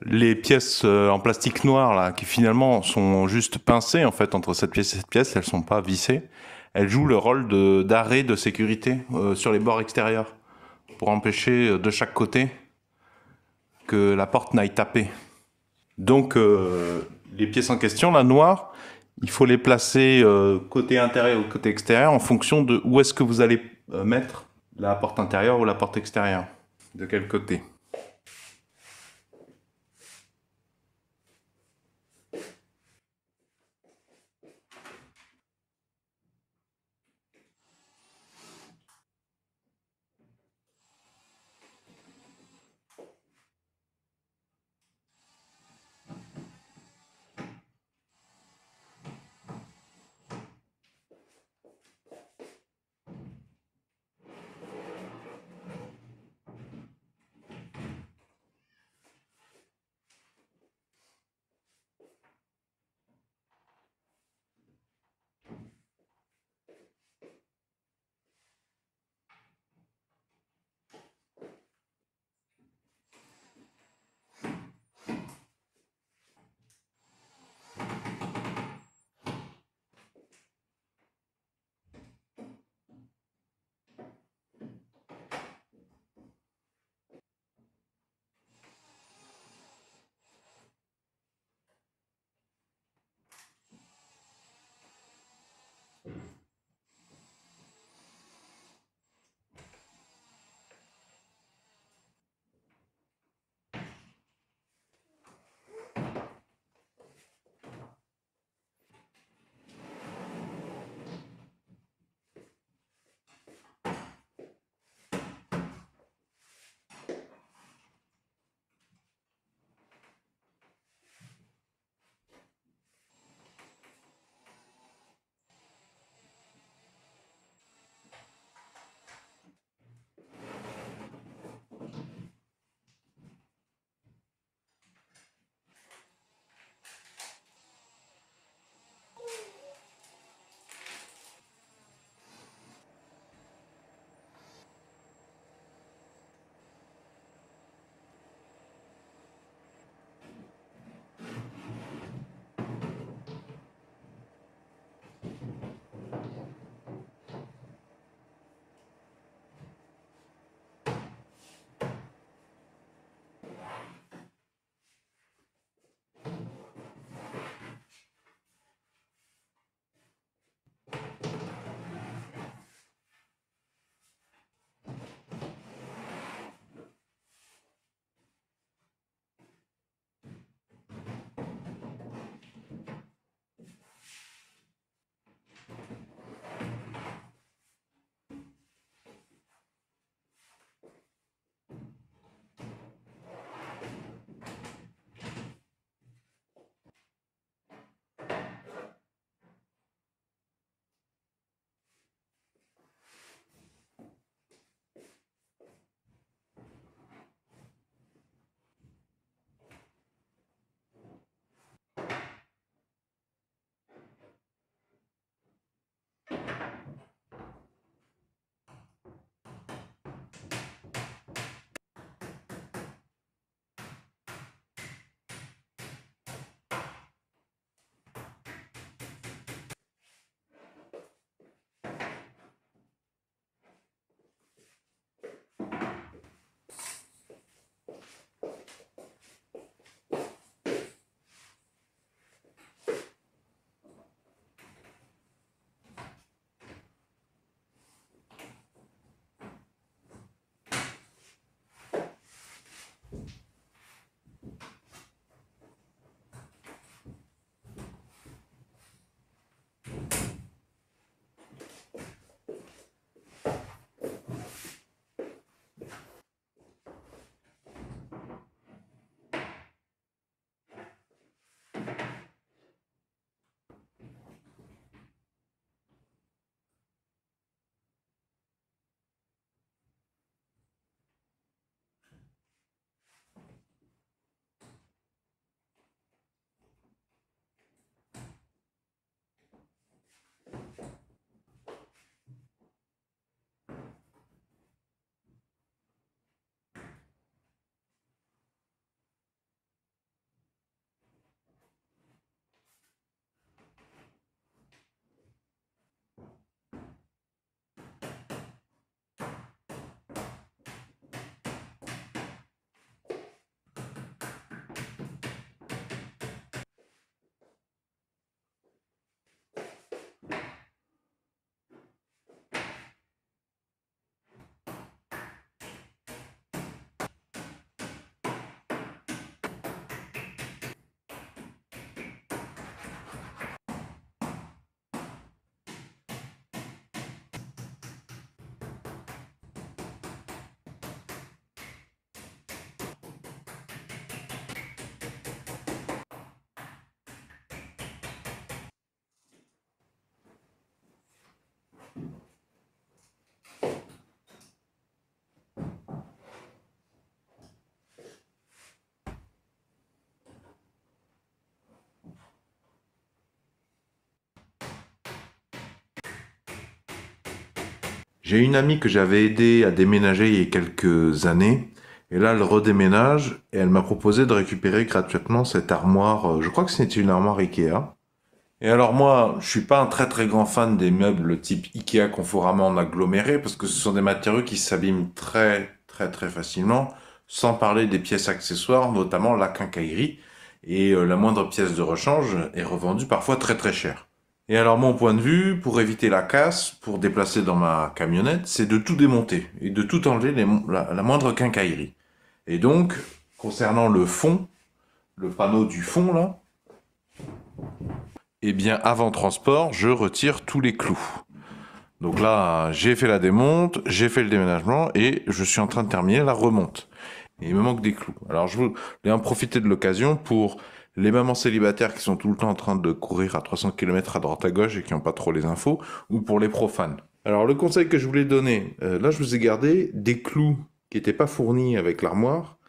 Les pièces en plastique noir là, qui finalement sont juste pincées en fait entre cette pièce et cette pièce, elles sont pas vissées. Elles jouent le rôle de d'arrêt de sécurité sur les bords extérieurs pour empêcher de chaque côté que la porte n'aille taper. Donc les pièces en question, la noire, il faut les placer côté intérieur ou côté extérieur en fonction de où est-ce que vous allez mettre la porte intérieure ou la porte extérieure. De quel côté. J'ai une amie que j'avais aidé à déménager il y a quelques années. Et là, elle redéménage et elle m'a proposé de récupérer gratuitement cette armoire. Je crois que c'était une armoire Ikea. Et alors moi, je suis pas un très très grand fan des meubles type Ikea Conforama en aggloméré parce que ce sont des matériaux qui s'abîment très facilement, sans parler des pièces accessoires, notamment la quincaillerie. Et la moindre pièce de rechange est revendue parfois très cher. Et alors mon point de vue, pour éviter la casse, pour déplacer dans ma camionnette, c'est de tout démonter et de tout enlever la moindre quincaillerie. Et donc, concernant le fond, le panneau du fond là, eh bien avant transport, je retire tous les clous. Donc là, j'ai fait la démonte, j'ai fait le déménagement et je suis en train de terminer la remonte. Et il me manque des clous. Alors je voulais en profiter de l'occasion pour les mamans célibataires qui sont tout le temps en train de courir à 300 km à droite à gauche et qui n'ont pas trop les infos, ou pour les profanes. Alors le conseil que je voulais donner, là je vous ai gardé des clous qui n'étaient pas fournis avec l'armoire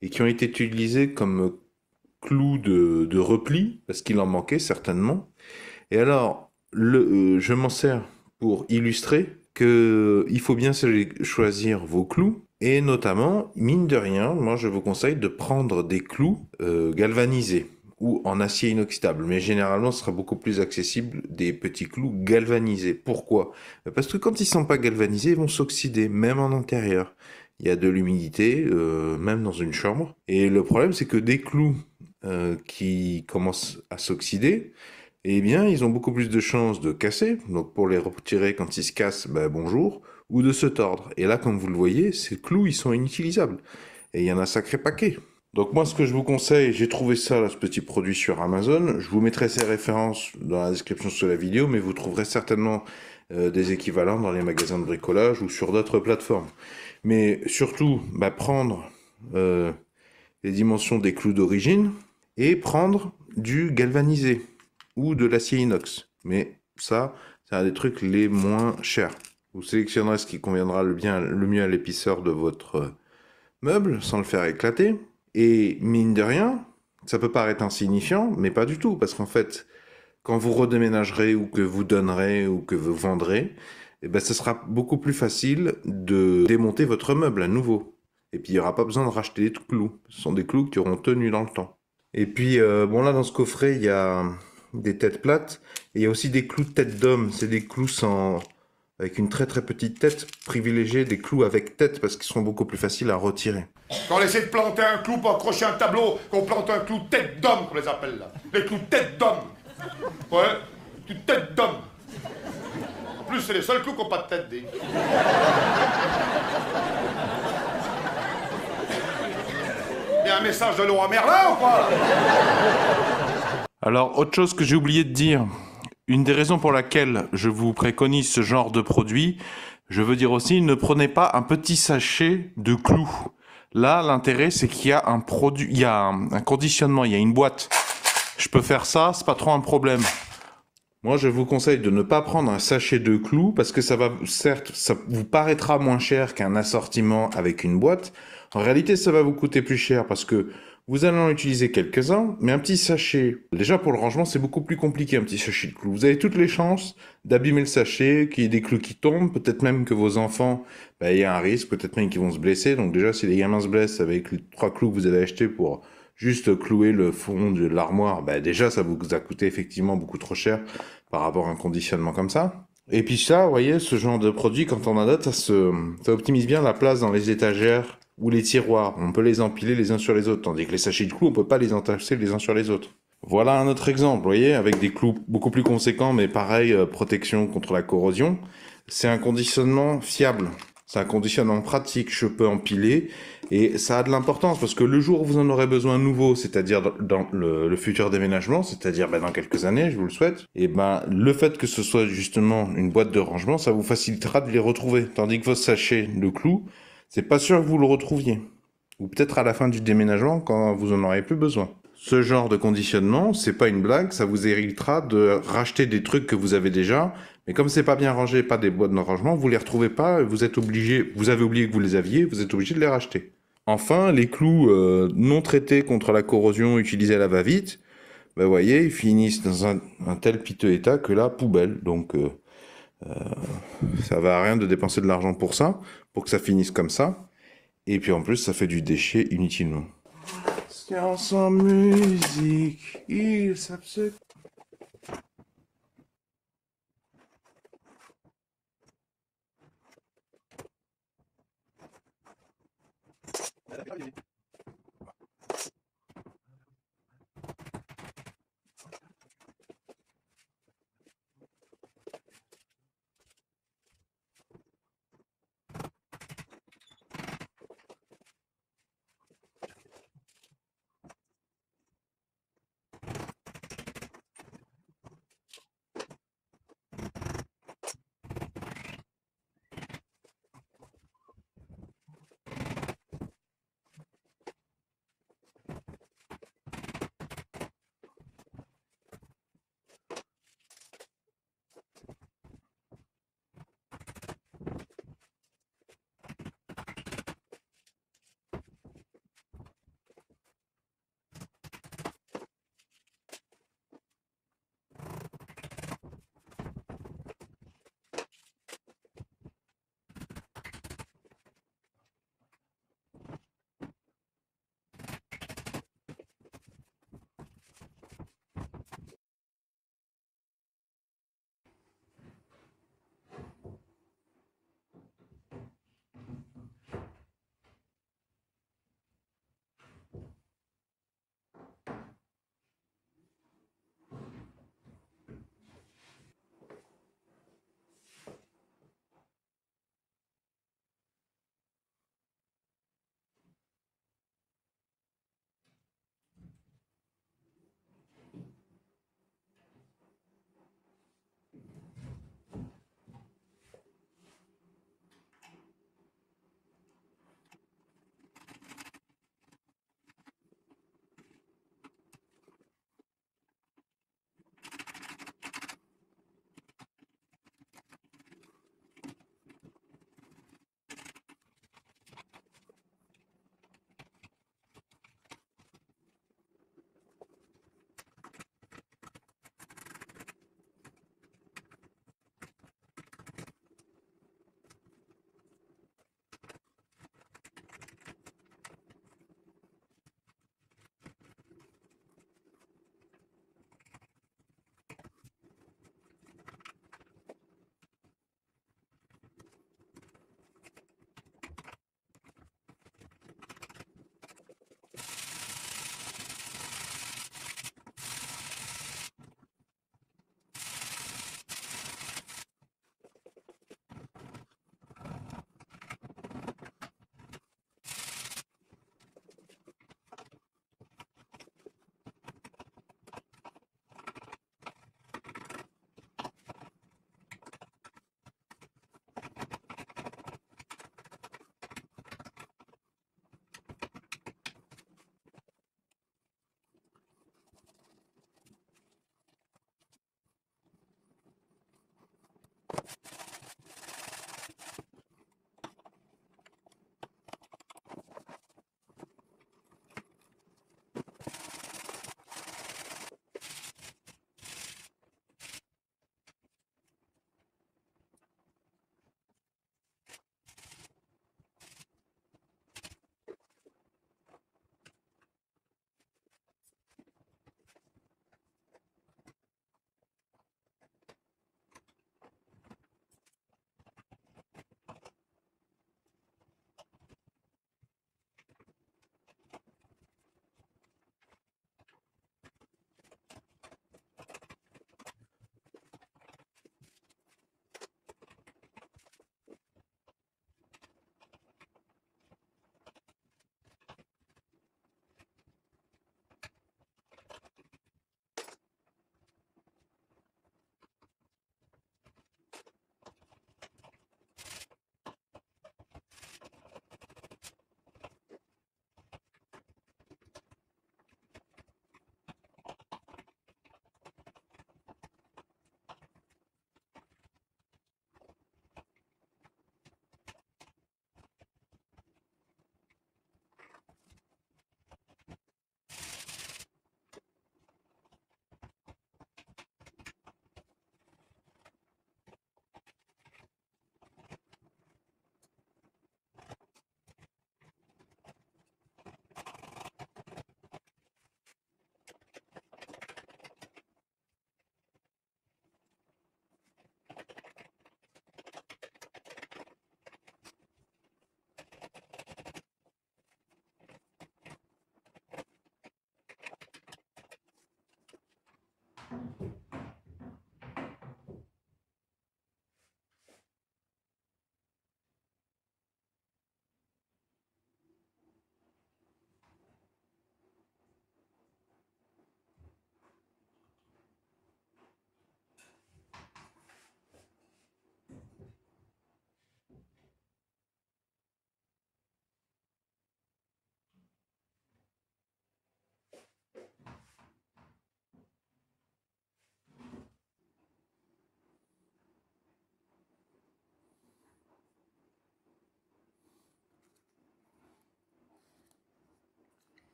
et qui ont été utilisés comme clous de repli, parce qu'il en manquait certainement. Et alors, je m'en sers pour illustrer qu'il faut bien choisir vos clous. Et notamment, mine de rien, moi je vous conseille de prendre des clous galvanisés ou en acier inoxydable. Mais généralement, ce sera beaucoup plus accessible des petits clous galvanisés. Pourquoi? Parce que quand ils ne sont pas galvanisés, ils vont s'oxyder, même en intérieur. Il y a de l'humidité, même dans une chambre. Et le problème, c'est que des clous qui commencent à s'oxyder, eh bien, ils ont beaucoup plus de chances de casser. Donc, pour les retirer quand ils se cassent, ben, bonjour, ou de se tordre. Et là, comme vous le voyez, ces clous, ils sont inutilisables. Et il y en a un sacré paquet. Donc, moi, ce que je vous conseille, j'ai trouvé ça, là, ce petit produit sur Amazon. Je vous mettrai ces références dans la description sous la vidéo, mais vous trouverez certainement des équivalents dans les magasins de bricolage ou sur d'autres plateformes. Mais surtout, bah, prendre les dimensions des clous d'origine et prendre du galvanisé ou de l'acier inox. Mais ça, c'est un des trucs les moins chers. Vous sélectionnerez ce qui conviendra le mieux à l'épaisseur de votre meuble sans le faire éclater. Et mine de rien, ça peut paraître insignifiant, mais pas du tout. Parce qu'en fait, quand vous redéménagerez ou que vous donnerez ou que vous vendrez, eh ben, ce sera beaucoup plus facile de démonter votre meuble à nouveau. Et puis, il n'y aura pas besoin de racheter des clous. Ce sont des clous qui auront tenu dans le temps. Et puis, bon là, dans ce coffret, il y a des têtes plates. Et il y a aussi des clous de tête d'homme. C'est des clous avec une très petite tête. Privilégiez des clous avec tête parce qu'ils sont beaucoup plus faciles à retirer. Quand on essaie de planter un clou pour accrocher un tableau, qu'on plante un clou tête d'homme, qu'on les appelle là. Les clous tête d'homme. Ouais, clous tête d'homme. En plus, c'est les seuls clous qui n'ont pas de tête, dis. Il y a un message de Laurent Merlin ou pas? Alors, autre chose que j'ai oublié de dire, une des raisons pour laquelle je vous préconise ce genre de produit, je veux dire aussi, ne prenez pas un petit sachet de clous. Là, l'intérêt, c'est qu'il y a un produit, il y a un conditionnement, il y a une boîte. Je peux faire ça, c'est pas trop un problème. Moi, je vous conseille de ne pas prendre un sachet de clous parce que ça va, certes, ça vous paraîtra moins cher qu'un assortiment avec une boîte. En réalité, ça va vous coûter plus cher parce que vous allez en utiliser quelques-uns, mais un petit sachet, déjà pour le rangement, c'est beaucoup plus compliqué, un petit sachet de clous. Vous avez toutes les chances d'abîmer le sachet, qu'il y ait des clous qui tombent, peut-être même que vos enfants, il y a un risque, peut-être même qu'ils vont se blesser. Donc déjà, si les gamins se blessent avec les 3 clous que vous avez achetés pour juste clouer le fond de l'armoire, déjà, ça vous a coûté effectivement beaucoup trop cher par rapport à un conditionnement comme ça. Et puis ça, vous voyez, ce genre de produit, quand on en a, ça optimise bien la place dans les étagères ou les tiroirs. On peut les empiler les uns sur les autres, tandis que les sachets de clous, on peut pas les entasser les uns sur les autres. Voilà un autre exemple, vous voyez, avec des clous beaucoup plus conséquents, mais pareil, protection contre la corrosion. C'est un conditionnement fiable. C'est un conditionnement pratique, je peux empiler, et ça a de l'importance, parce que le jour où vous en aurez besoin nouveau, c'est-à-dire dans le futur déménagement, c'est-à-dire dans quelques années, je vous le souhaite, et le fait que ce soit justement une boîte de rangement, ça vous facilitera de les retrouver. Tandis que vos sachets de clous, c'est pas sûr que vous le retrouviez. Ou peut-être à la fin du déménagement, quand vous en aurez plus besoin. ce genre de conditionnement, c'est pas une blague, ça vous évitera de racheter des trucs que vous avez déjà, mais comme c'est pas bien rangé, pas des bonnes rangements, vous les retrouvez pas, vous êtes obligé, vous avez oublié que vous les aviez, vous êtes obligé de les racheter. Enfin, les clous non traités contre la corrosion utilisés à la va-vite, ben, vous voyez, ils finissent dans un tel piteux état que là, poubelle. Donc, ça va à rien de dépenser de l'argent pour que ça finisse comme ça. Et puis en plus, ça fait du déchet inutilement. Science en musique, ils savent se...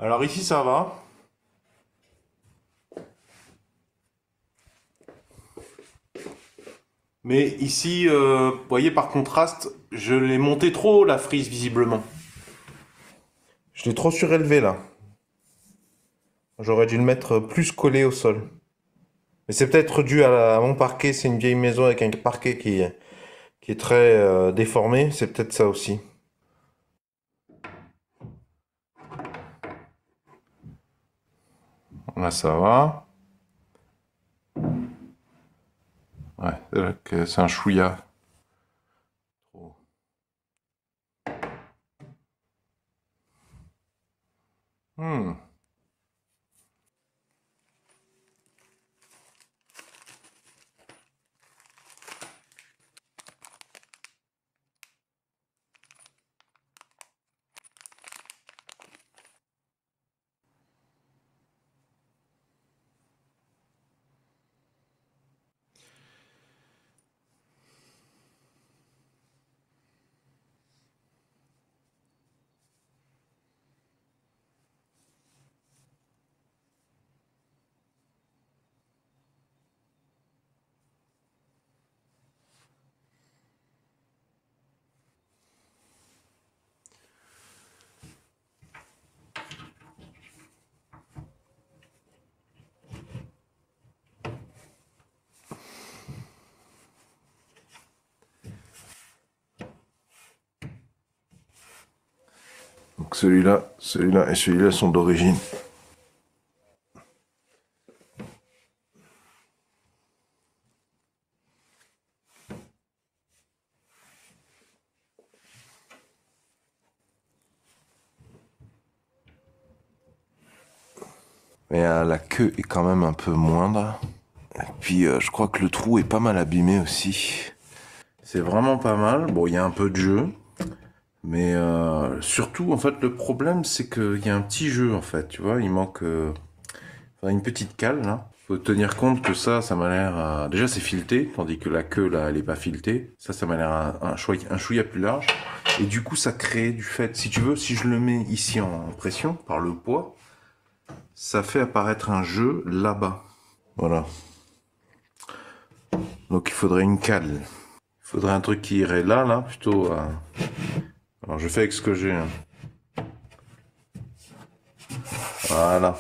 Alors ici ça va. Mais ici, vous voyez par contraste, je l'ai monté trop la frise visiblement. Je l'ai trop surélevé là. J'aurais dû le mettre plus collé au sol. Mais c'est peut-être dû à mon parquet, c'est une vieille maison avec un parquet qui est très déformé, c'est peut-être ça aussi. Là ça va. Ouais, c'est vrai que c'est un chouïa. Trop. Hmm. Donc celui-là et celui-là sont d'origine. Mais la queue est quand même un peu moindre. Et puis je crois que le trou est pas mal abîmé aussi. C'est vraiment pas mal. Bon, il y a un peu de jeu. Mais surtout, en fait, le problème, c'est qu'il y a un petit jeu, en fait. Tu vois, il manque enfin, une petite cale, là. Faut tenir compte que ça m'a l'air... déjà, c'est fileté, tandis que la queue, là, elle est pas filetée. Ça m'a l'air un chouïa plus large. Et du coup, ça crée du fait... Si tu veux, si je le mets ici en pression, par le poids, ça fait apparaître un jeu là-bas. Voilà. Donc, il faudrait une cale. Il faudrait un truc qui irait là, plutôt... Alors, je fais avec ce que j'ai. Hein. Voilà.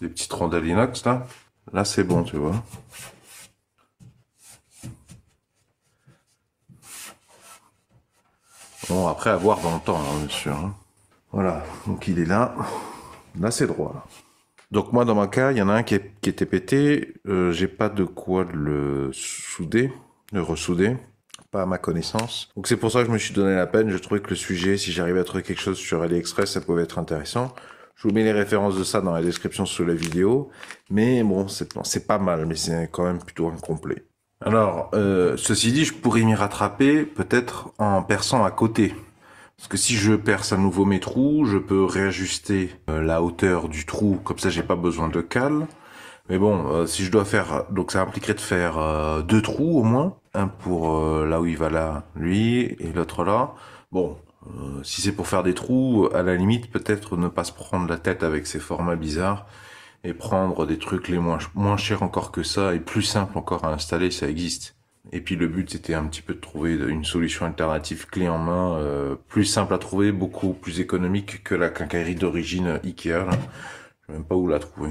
Des petites rondelles inox, là. Là, c'est bon, tu vois. Bon, après, à voir dans le temps, hein, bien sûr. Hein. Voilà, donc il est là. Là, c'est droit. Là. Donc moi, dans mon cas, il y en a un qui était pété. J'ai pas de quoi le souder, le ressouder. Pas à ma connaissance. Donc c'est pour ça que je me suis donné la peine. Je trouvais que le sujet, si j'arrivais à trouver quelque chose sur AliExpress, ça pouvait être intéressant. Je vous mets les références de ça dans la description sous la vidéo. Mais bon, c'est pas mal, mais c'est quand même plutôt incomplet. Alors, ceci dit, je pourrais m'y rattraper peut-être en perçant à côté. Parce que si je perce à nouveau mes trous, je peux réajuster la hauteur du trou, comme ça j'ai pas besoin de cale. Mais bon, si je dois faire... Donc ça impliquerait de faire deux trous au moins. Un pour là où il va là, lui, et l'autre là. Bon, si c'est pour faire des trous, à la limite, peut-être ne pas se prendre la tête avec ces formats bizarres. Et prendre des trucs les moins chers encore que ça, et plus simples encore à installer, ça existe. Et puis le but c'était un petit peu de trouver une solution alternative clé en main, plus simple à trouver, beaucoup plus économique que la quincaillerie d'origine Ikea. Là. Je sais même pas où la trouver.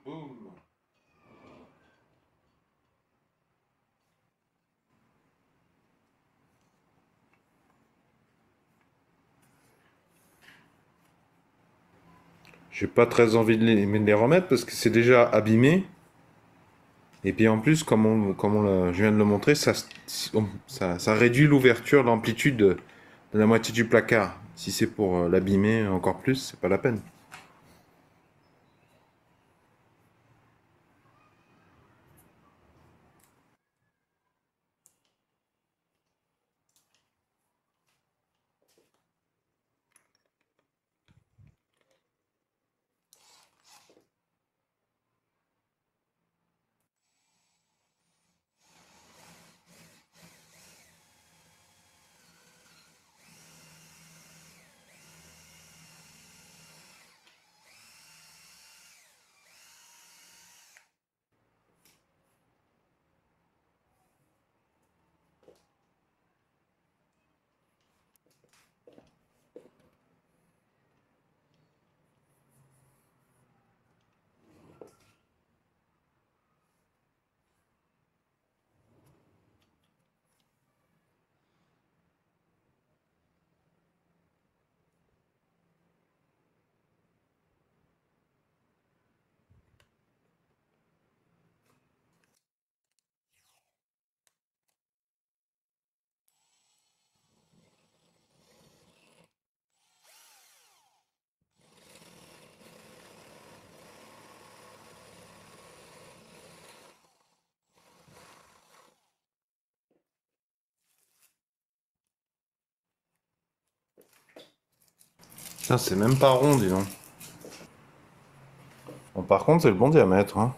Boum. J'ai pas très envie de les remettre parce que c'est déjà abîmé. Et puis en plus, je viens de le montrer, ça réduit l'ouverture, l'amplitude de la moitié du placard. Si c'est pour l'abîmer encore plus, c'est pas la peine. Ça, c'est même pas rond, dis donc. Bon, par contre, c'est le bon diamètre. Hein.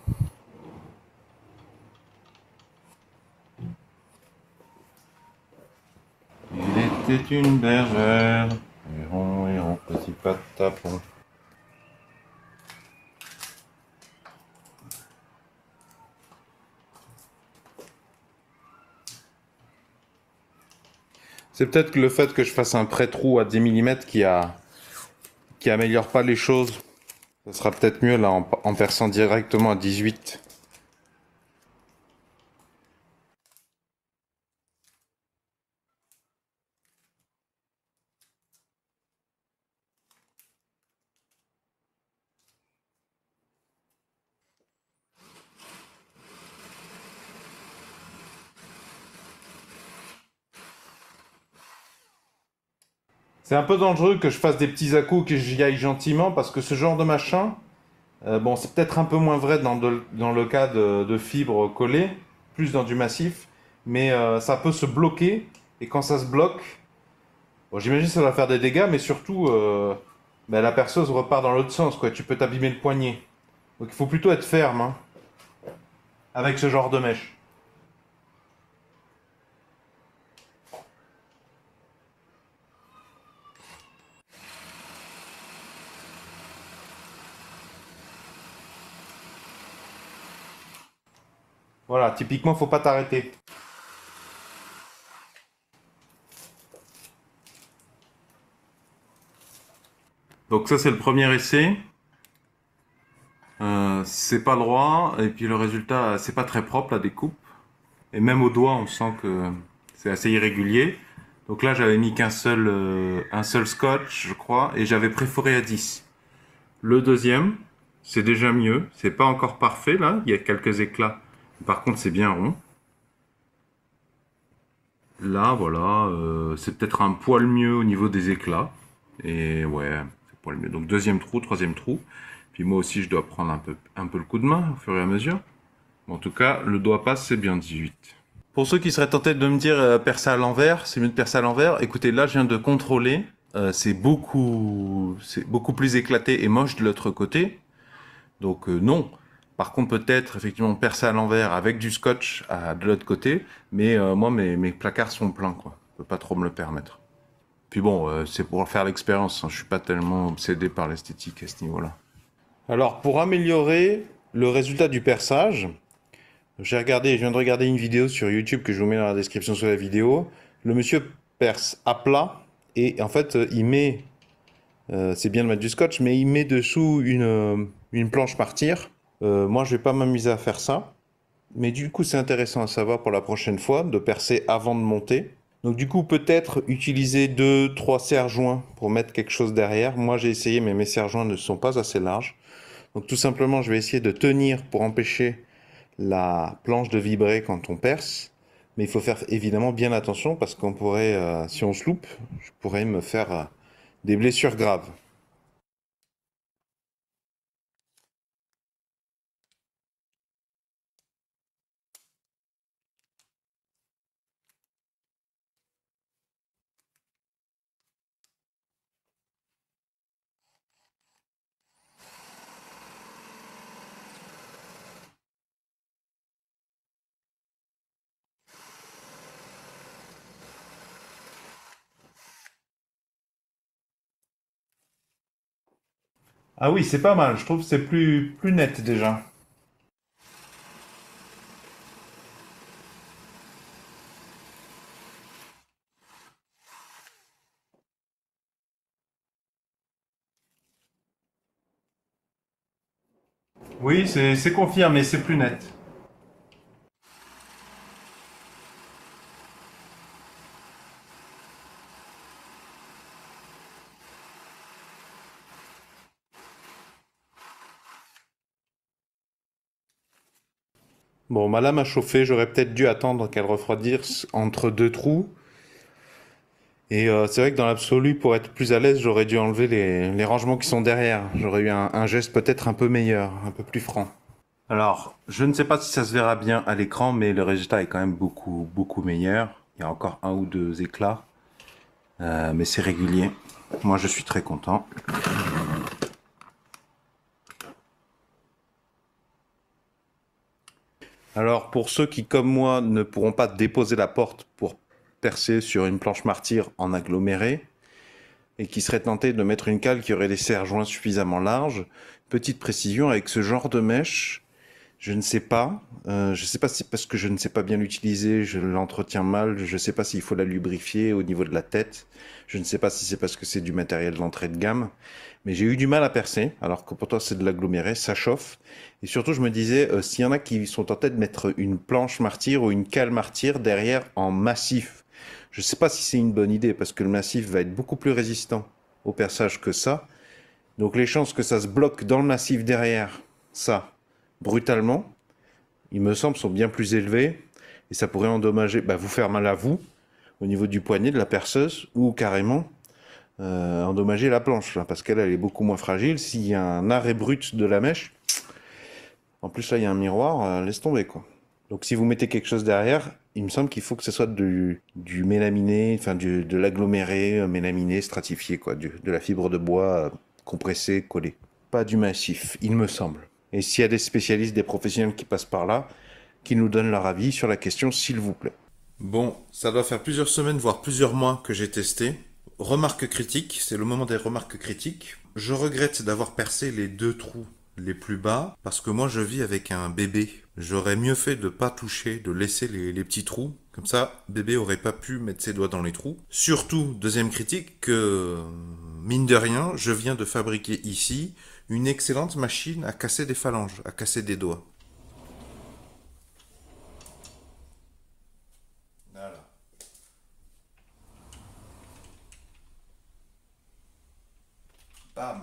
Il était une bergère, héron, petit patapon. C'est peut-être le fait que je fasse un pré-trou à 10 mm qui améliore pas les choses. Ça sera peut-être mieux là en perçant directement à 18. C'est un peu dangereux que je fasse des petits à-coups, que j'y aille gentiment, parce que ce genre de machin, bon, c'est peut-être un peu moins vrai dans le cas de fibres collées, plus dans du massif, mais ça peut se bloquer, et quand ça se bloque, bon, j'imagine que ça va faire des dégâts, mais surtout, ben, la perceuse repart dans l'autre sens, quoi. Tu peux t'abîmer le poignet. Donc il faut plutôt être ferme, hein, avec ce genre de mèche. Voilà, typiquement, faut pas t'arrêter. Donc ça, c'est le premier essai. C'est pas droit, et puis le résultat, c'est pas très propre la découpe. Et même au doigt, on sent que c'est assez irrégulier. Donc là, j'avais mis un seul scotch, je crois, et j'avais préforé à 10. Le deuxième, c'est déjà mieux. C'est pas encore parfait, là. Il y a quelques éclats. Par contre, c'est bien rond. Là, voilà, c'est peut-être un poil mieux au niveau des éclats. Et ouais, c'est un poil mieux. Donc deuxième trou, troisième trou. Puis moi aussi, je dois prendre un peu le coup de main au fur et à mesure. Bon, en tout cas, le doigt passe, c'est bien 18. Pour ceux qui seraient tentés de me dire percer à l'envers, c'est mieux de percer à l'envers, écoutez, là, je viens de contrôler. C'est beaucoup plus éclaté et moche de l'autre côté. Donc non. Par contre, peut-être effectivement percer à l'envers avec du scotch de l'autre côté. Mais moi, mes placards sont pleins, quoi. Je peux pas trop me le permettre. Puis bon, c'est pour faire l'expérience. Hein. Je suis pas tellement obsédé par l'esthétique à ce niveau-là. Alors, pour améliorer le résultat du perçage, je viens de regarder une vidéo sur YouTube que je vous mets dans la description sous la vidéo. Le monsieur perce à plat et en fait, il met, c'est bien de mettre du scotch, mais il met dessous une planche martyre. Moi, je vais pas m'amuser à faire ça. Mais du coup, c'est intéressant à savoir pour la prochaine fois de percer avant de monter. Donc du coup, peut-être utiliser 2-3 serre-joints pour mettre quelque chose derrière. Moi, j'ai essayé, mais mes serre-joints ne sont pas assez larges. Donc tout simplement, je vais essayer de tenir pour empêcher la planche de vibrer quand on perce. Mais il faut faire évidemment bien attention parce qu'on pourrait, si on se loupe, je pourrais me faire des blessures graves. Ah oui, c'est pas mal. Je trouve que c'est plus net déjà. Oui, c'est confirmé, c'est plus net. Bon, ma lame a chauffé, j'aurais peut-être dû attendre qu'elle refroidisse entre deux trous. Et c'est vrai que dans l'absolu, pour être plus à l'aise, j'aurais dû enlever les rangements qui sont derrière. J'aurais eu un geste peut-être un peu meilleur, un peu plus franc. Alors, je ne sais pas si ça se verra bien à l'écran, mais le résultat est quand même beaucoup meilleur. Il y a encore un ou deux éclats, mais c'est régulier. Moi, je suis très content. Alors, pour ceux qui, comme moi, ne pourront pas déposer la porte pour percer sur une planche martyre en aggloméré, et qui seraient tentés de mettre une cale qui aurait des serre-joints suffisamment larges, petite précision, avec ce genre de mèche, je ne sais pas. Je ne sais pas si c'est parce que je ne sais pas bien l'utiliser, je l'entretiens mal, je ne sais pas s'il faut la lubrifier au niveau de la tête, je ne sais pas si c'est parce que c'est du matériel d'entrée de gamme, mais j'ai eu du mal à percer, alors que pourtant c'est de l'aggloméré, ça chauffe. Et surtout, je me disais, s'il y en a qui sont tentés de mettre une planche martyre ou une cale martyre derrière en massif, je ne sais pas si c'est une bonne idée, parce que le massif va être beaucoup plus résistant au perçage que ça. Donc les chances que ça se bloque dans le massif derrière, ça, brutalement, il me semble, sont bien plus élevées. Et ça pourrait endommager, vous faire mal à vous, au niveau du poignet de la perceuse, ou carrément endommager la planche, là, parce qu'elle elle est beaucoup moins fragile. S'il y a un arrêt brut de la mèche, en plus là il y a un miroir, laisse tomber quoi. Donc si vous mettez quelque chose derrière, il me semble qu'il faut que ce soit du mélaminé, enfin de l'aggloméré mélaminé stratifié, quoi, de la fibre de bois compressée, collée. Pas du massif, il me semble. Et s'il y a des spécialistes, des professionnels qui passent par là, qui nous donnent leur avis sur la question, s'il vous plaît. Bon, ça doit faire plusieurs semaines, voire plusieurs mois que j'ai testé. Remarque critique, c'est le moment des remarques critiques. Je regrette d'avoir percé les 2 trous les plus bas, parce que moi je vis avec un bébé. J'aurais mieux fait de pas toucher, de laisser les petits trous. Comme ça, bébé aurait pas pu mettre ses doigts dans les trous. Surtout, deuxième critique, que mine de rien, je viens de fabriquer ici une excellente machine à casser des phalanges, à casser des doigts. Voilà. Bam.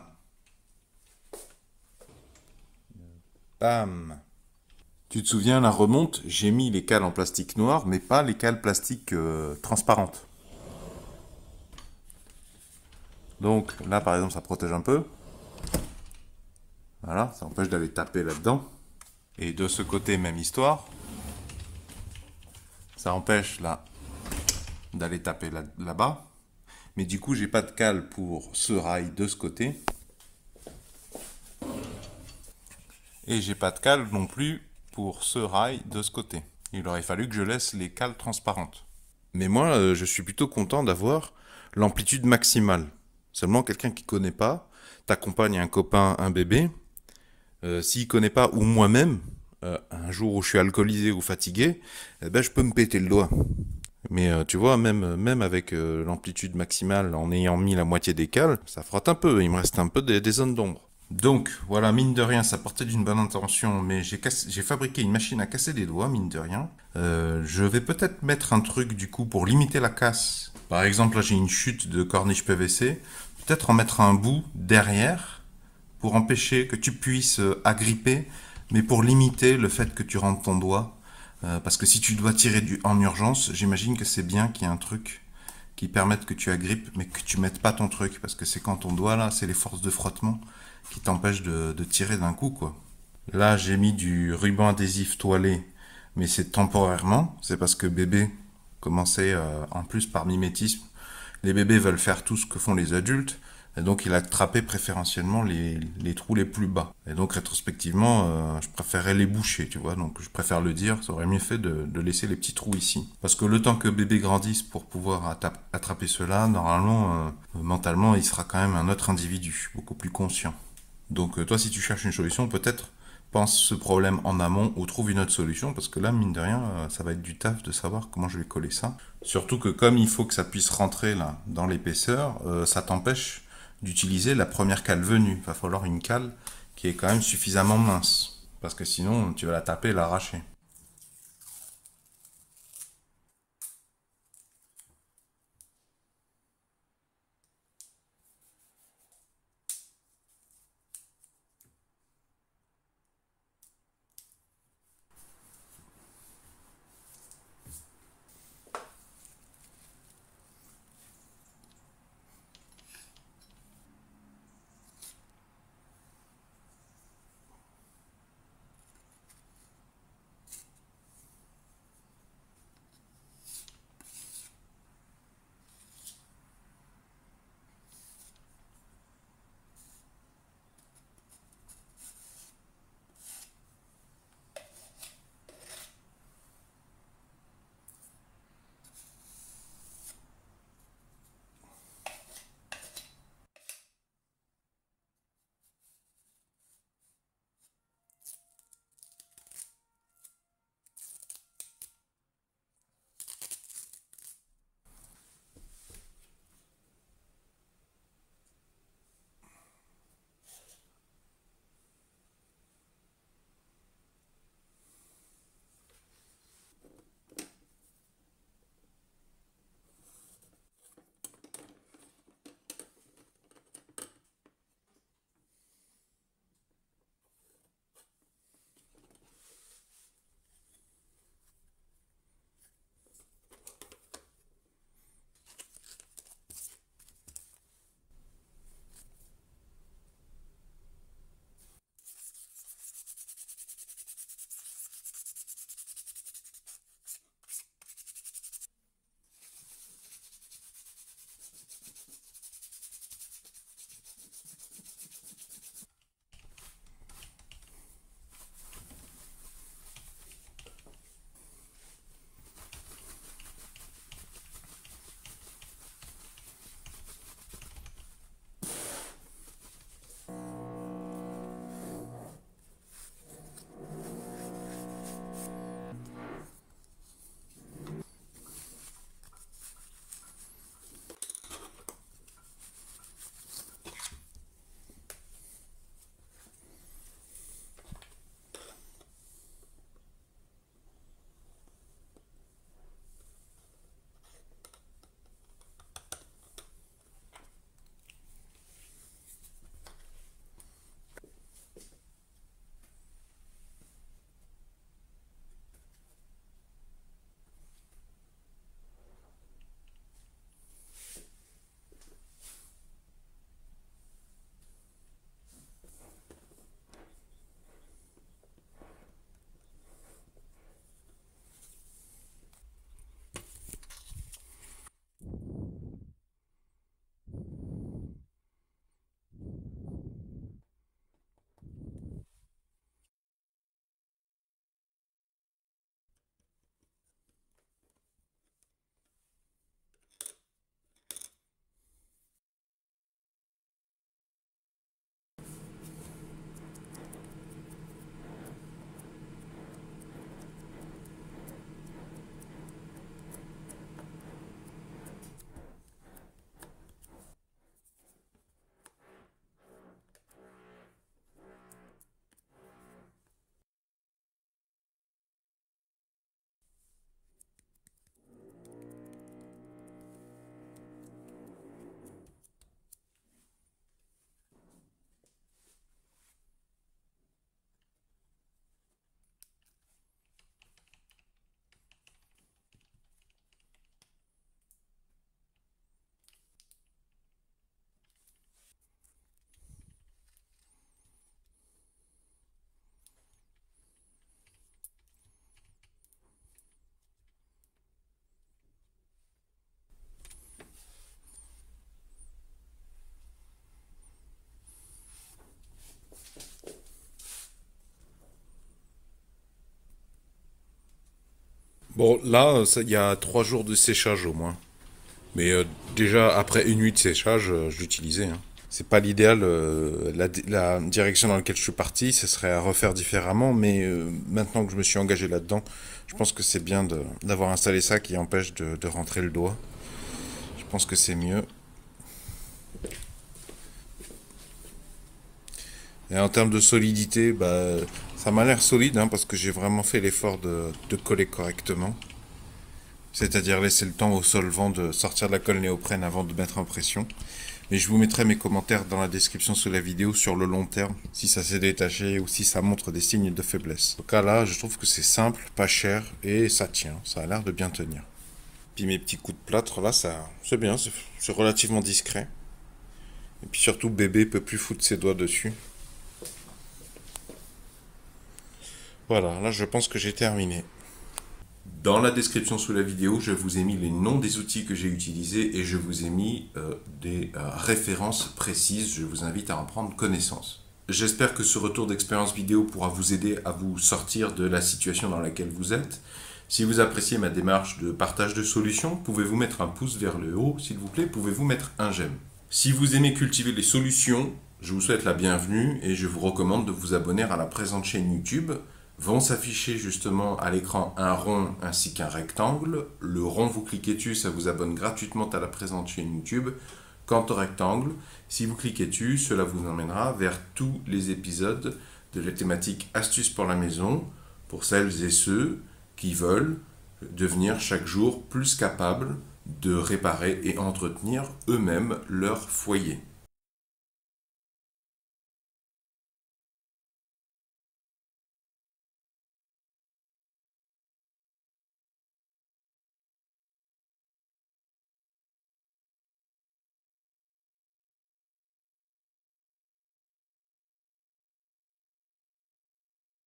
Bam. Tu te souviens, la remonte, j'ai mis les cales en plastique noir, mais pas les cales plastique transparentes. Donc là, par exemple, ça protège un peu. Voilà, ça empêche d'aller taper là-dedans. Et de ce côté, même histoire. Ça empêche là d'aller taper là-bas. Mais du coup, j'ai pas de cale pour ce rail de ce côté. Et j'ai pas de cale non plus pour ce rail de ce côté. Il aurait fallu que je laisse les cales transparentes. Mais moi, je suis plutôt content d'avoir l'amplitude maximale. Seulement, quelqu'un qui connaît pas, t'accompagne un copain, un bébé, s'il connaît pas, ou moi-même, un jour où je suis alcoolisé ou fatigué, eh ben, je peux me péter le doigt. Mais tu vois, même avec l'amplitude maximale, en ayant mis la moitié des cales, ça frotte un peu, il me reste un peu des zones d'ombre. Donc, voilà, mine de rien, ça partait d'une bonne intention, mais j'ai fabriqué une machine à casser des doigts, mine de rien. Je vais peut-être mettre un truc, du coup, pour limiter la casse. Par exemple, là, j'ai une chute de corniche PVC. Peut-être en mettre un bout derrière, pour empêcher que tu puisses agripper, mais pour limiter le fait que tu rentres ton doigt. Parce que si tu dois tirer en urgence, j'imagine que c'est bien qu'il y ait un truc qui permette que tu agrippes, mais que tu mettes pas ton truc, parce que c'est quand ton doigt, là, c'est les forces de frottement qui t'empêchent de tirer d'un coup, quoi. Là, j'ai mis du ruban adhésif toilé, mais c'est temporairement. C'est parce que bébé commençait, en plus par mimétisme, les bébés veulent faire tout ce que font les adultes, et donc il a attrapé préférentiellement les trous les plus bas. Et donc rétrospectivement, je préférais les boucher, tu vois, donc je préfère le dire, ça aurait mieux fait de laisser les petits trous ici. Parce que le temps que bébé grandisse pour pouvoir attraper cela, normalement, mentalement, il sera quand même un autre individu, beaucoup plus conscient. Donc toi, si tu cherches une solution, peut-être pense ce problème en amont ou trouve une autre solution, parce que là, mine de rien, ça va être du taf de savoir comment je vais coller ça. Surtout que comme il faut que ça puisse rentrer là dans l'épaisseur, ça t'empêche d'utiliser la première cale venue. Il va falloir une cale qui est quand même suffisamment mince, parce que sinon tu vas la taper et l'arracher. Bon, là, il y a 3 jours de séchage au moins. Mais déjà, après une nuit de séchage, je l'utilisais. Hein. C'est pas l'idéal. La direction dans laquelle je suis parti, ce serait à refaire différemment. Mais maintenant que je me suis engagé là-dedans, je pense que c'est bien d'avoir installé ça qui empêche de rentrer le doigt. Je pense que c'est mieux. Et en termes de solidité, bah, ça m'a l'air solide hein, parce que j'ai vraiment fait l'effort de coller correctement. C'est-à-dire laisser le temps au solvant de sortir de la colle néoprène avant de mettre en pression. Mais je vous mettrai mes commentaires dans la description sous la vidéo sur le long terme, si ça s'est détaché ou si ça montre des signes de faiblesse. En tout cas là, je trouve que c'est simple, pas cher et ça tient, ça a l'air de bien tenir. Puis mes petits coups de plâtre là, c'est bien, c'est relativement discret. Et puis surtout, bébé peut plus foutre ses doigts dessus. Voilà, là je pense que j'ai terminé. Dans la description sous la vidéo, je vous ai mis les noms des outils que j'ai utilisés et je vous ai mis des références précises. Je vous invite à en prendre connaissance. J'espère que ce retour d'expérience vidéo pourra vous aider à vous sortir de la situation dans laquelle vous êtes. Si vous appréciez ma démarche de partage de solutions, pouvez-vous mettre un pouce vers le haut, s'il vous plaît, pouvez-vous mettre un j'aime. Si vous aimez cultiver les solutions, je vous souhaite la bienvenue et je vous recommande de vous abonner à la présente chaîne YouTube. Vont s'afficher justement à l'écran un rond ainsi qu'un rectangle. Le rond, vous cliquez dessus, ça vous abonne gratuitement à la présente chaîne YouTube. Quant au rectangle, si vous cliquez dessus, cela vous emmènera vers tous les épisodes de la thématique Astuces pour la maison, pour celles et ceux qui veulent devenir chaque jour plus capables de réparer et entretenir eux-mêmes leur foyer.